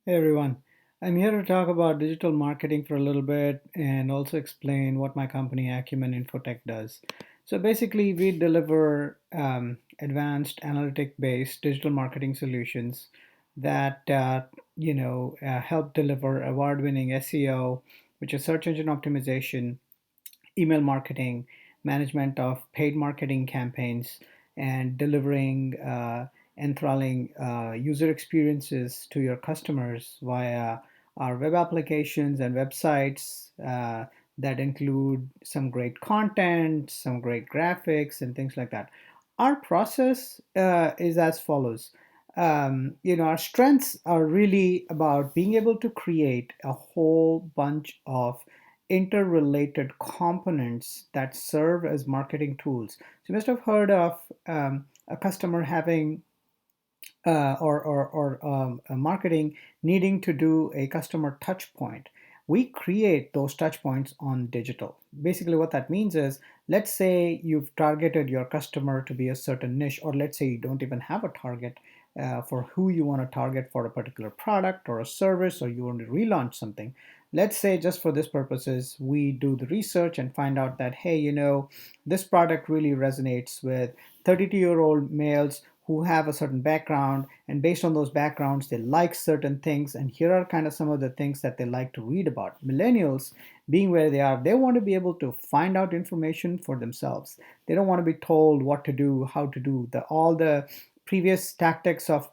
Hey everyone, I'm here to talk about digital marketing for a little bit and also explain what my company Acumen Infotech does. So basically, we deliver advanced analytic-based digital marketing solutions that help deliver award-winning SEO, which is search engine optimization, email marketing, management of paid marketing campaigns, and delivering enthralling user experiences to your customers via our web applications and websites that include some great content, some great graphics, and things like that. Our process is as follows. Our strengths are really about being able to create a whole bunch of interrelated components that serve as marketing tools. So you must have heard of a customer having or marketing needing to do a customer touch point. We create those touch points on digital. Basically, what that means is, let's say you've targeted your customer to be a certain niche, or let's say you don't even have a target for who you want to target for a particular product or a service, or you want to relaunch something. Let's say, just for this purposes, we do the research and find out that, hey, this product really resonates with 32-year-old males who have a certain background, and based on those backgrounds they like certain things, and here are kind of some of the things that they like to read about. Millennials, being where they are, they want to be able to find out information for themselves. They don't want to be told what to do, how to do. All the previous tactics of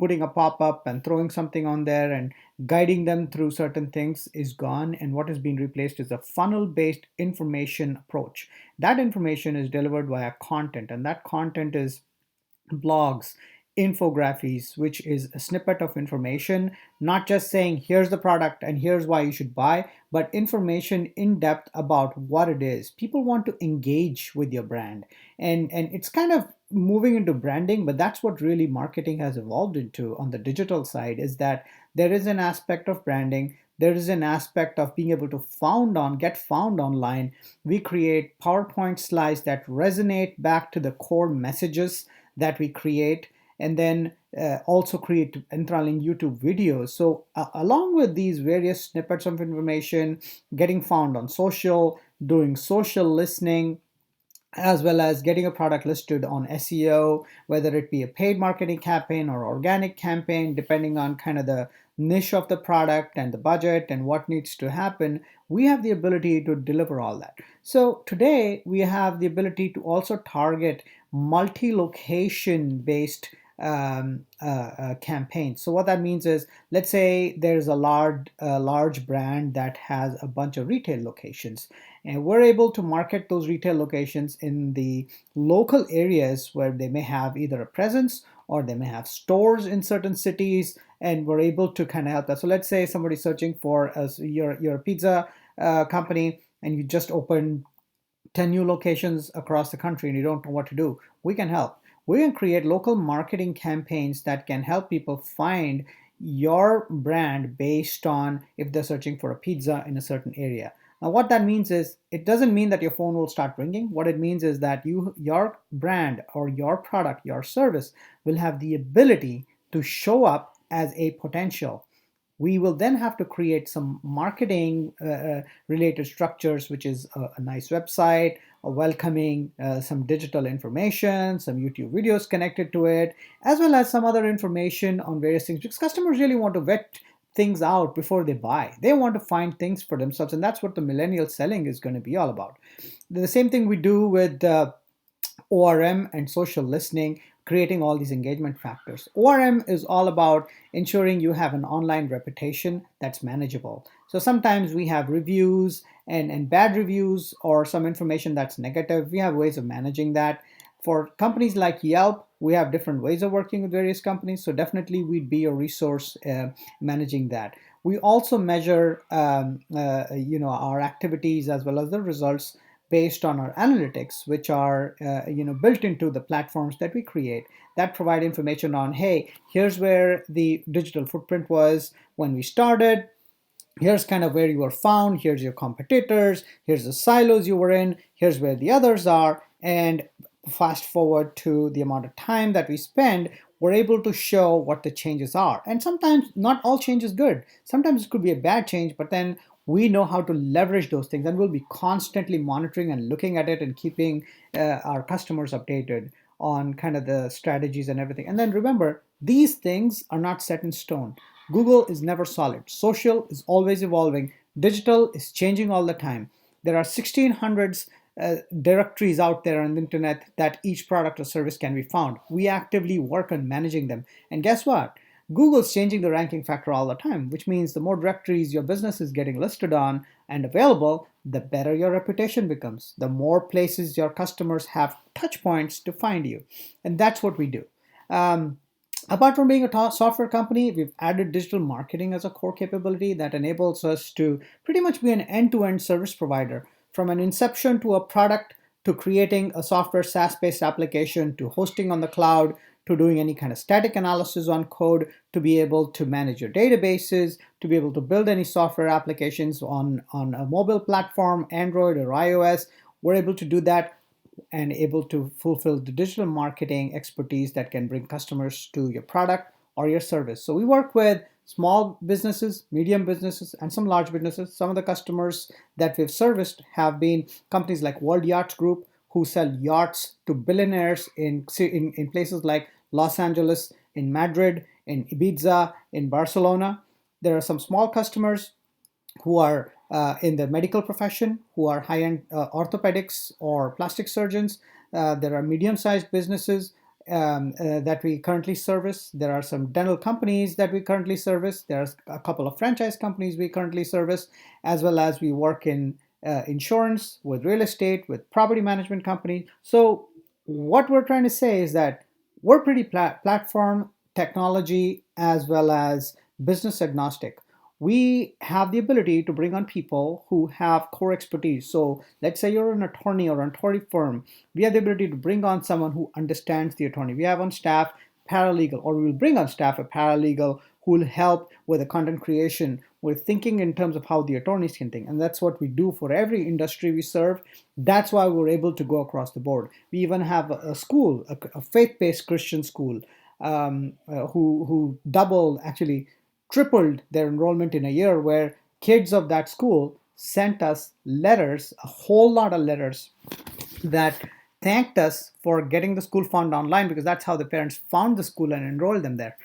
putting a pop-up and throwing something on there and guiding them through certain things is gone, and what has been replaced is a funnel-based information approach. That information is delivered via content, and that content is blogs, infographies, which is a snippet of information, not just saying here's the product and here's why you should buy, but information in depth about what it is. People want to engage with your brand, and it's kind of moving into branding, but that's what really marketing has evolved into on the digital side, is that there is an aspect of branding. There is an aspect of being able to get found online. We create PowerPoint slides that resonate back to the core messages that we create, and then also create enthralling YouTube videos. So, along with these various snippets of information, getting found on social, doing social listening, as well as getting a product listed on SEO, whether it be a paid marketing campaign or organic campaign, depending on kind of the niche of the product and the budget and what needs to happen, we have the ability to deliver all that. So today we have the ability to also target multi-location based campaigns. So what that means is, let's say there's a large brand that has a bunch of retail locations, and we're able to market those retail locations in the local areas where they may have either a presence or they may have stores in certain cities, and we're able to kind of help that. So let's say somebody's searching for your pizza company, and you just opened 10 new locations across the country and you don't know what to do. We can help. We can create local marketing campaigns that can help people find your brand based on if they're searching for a pizza in a certain area. Now, what that means is, it doesn't mean that your phone will start ringing. What it means is that your brand or your product, your service, will have the ability to show up as a potential. We will then have to create some marketing related structures, which is a nice website, a welcoming, some digital information, some YouTube videos connected to it, as well as some other information on various things, because customers really want to vet things out before they buy. They want to find things for themselves, and that's what the millennial selling is going to be all about. The same thing we do with ORM and social listening, creating all these engagement factors. ORM is all about ensuring you have an online reputation that's manageable. So sometimes we have reviews and bad reviews, or some information that's negative. We have ways of managing that. For companies like Yelp, we have different ways of working with various companies. So definitely we'd be a resource managing that. We also measure our activities as well as the results based on our analytics, which are built into the platforms that we create, that provide information on, hey, here's where the digital footprint was when we started. Here's kind of where you were found. Here's your competitors. Here's the silos you were in. Here's where the others are. And fast forward to the amount of time that we spend, we're able to show what the changes are. And sometimes not all change is good. Sometimes it could be a bad change, but then we know how to leverage those things, and we'll be constantly monitoring and looking at it and keeping our customers updated on kind of the strategies and everything. And then remember, these things are not set in stone. Google is never solid. Social is always evolving. Digital is changing all the time. There are 1600s directories out there on the internet that each product or service can be found. We actively work on managing them. And guess what? Google's changing the ranking factor all the time, which means the more directories your business is getting listed on and available, the better your reputation becomes. The more places your customers have touch points to find you. And that's what we do. Um, Apart from being a software company, we've added digital marketing as a core capability that enables us to pretty much be an end-to-end service provider, from an inception to a product, to creating a software SaaS-based application, to hosting on the cloud, to doing any kind of static analysis on code, to be able to manage your databases, to be able to build any software applications on a mobile platform, Android or iOS. We're able to do that and able to fulfill the digital marketing expertise that can bring customers to your product or your service. So we work with small businesses, medium businesses, and some large businesses. Some of the customers that we've serviced have been companies like World Yachts Group, who sell yachts to billionaires in places like Los Angeles, in Madrid, in Ibiza, in Barcelona. There are some small customers who are in the medical profession, who are high-end orthopedics or plastic surgeons. There are medium-sized businesses that we currently service. There are some dental companies that we currently service. There's a couple of franchise companies we currently service, as well as we work in insurance, with real estate, with property management companies. So what we're trying to say is that we're pretty platform technology as well as business agnostic. We have the ability to bring on people who have core expertise. So let's say you're an attorney or an attorney firm. We have the ability to bring on someone who understands the attorney. We have on staff paralegal, or we will bring on staff a paralegal who will help with the content creation. We're thinking in terms of how the attorneys can think. And that's what we do for every industry we serve. That's why we're able to go across the board. We even have a school, a faith-based Christian school, who doubled, actually tripled their enrollment in a year, where kids of that school sent us letters, a whole lot of letters, that thanked us for getting the school found online, because that's how the parents found the school and enrolled them there.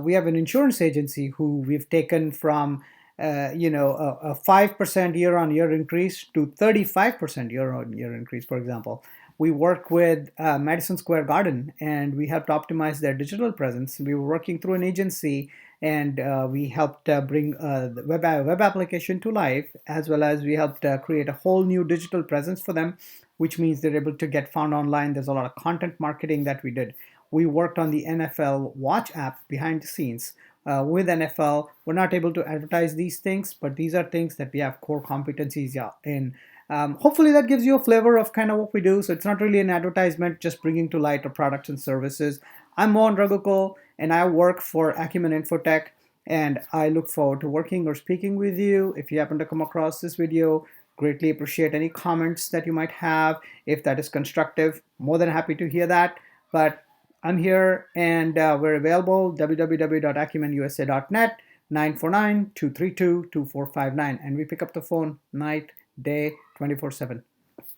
We have an insurance agency who we've taken from a 5% year-on-year increase to 35% year-on-year increase, for example. We work with Madison Square Garden, and we helped optimize their digital presence. We were working through an agency, and we helped bring the web application to life, as well as we helped create a whole new digital presence for them, which means they're able to get found online. There's a lot of content marketing that we did. We worked on the NFL Watch app behind the scenes. With NFL, we're not able to advertise these things, but these are things that we have core competencies in. Hopefully that gives you a flavor of kind of what we do. So it's not really an advertisement, just bringing to light our products and services. I'm Mohan Raghuko, and I work for Acumen Infotech, and I look forward to working or speaking with you. If you happen to come across this video, greatly appreciate any comments that you might have. If that is constructive, more than happy to hear that. But I'm here, and we're available, www.acumenusa.net, 949-232-2459. And we pick up the phone night, day, 24/7.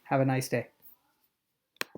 Have a nice day.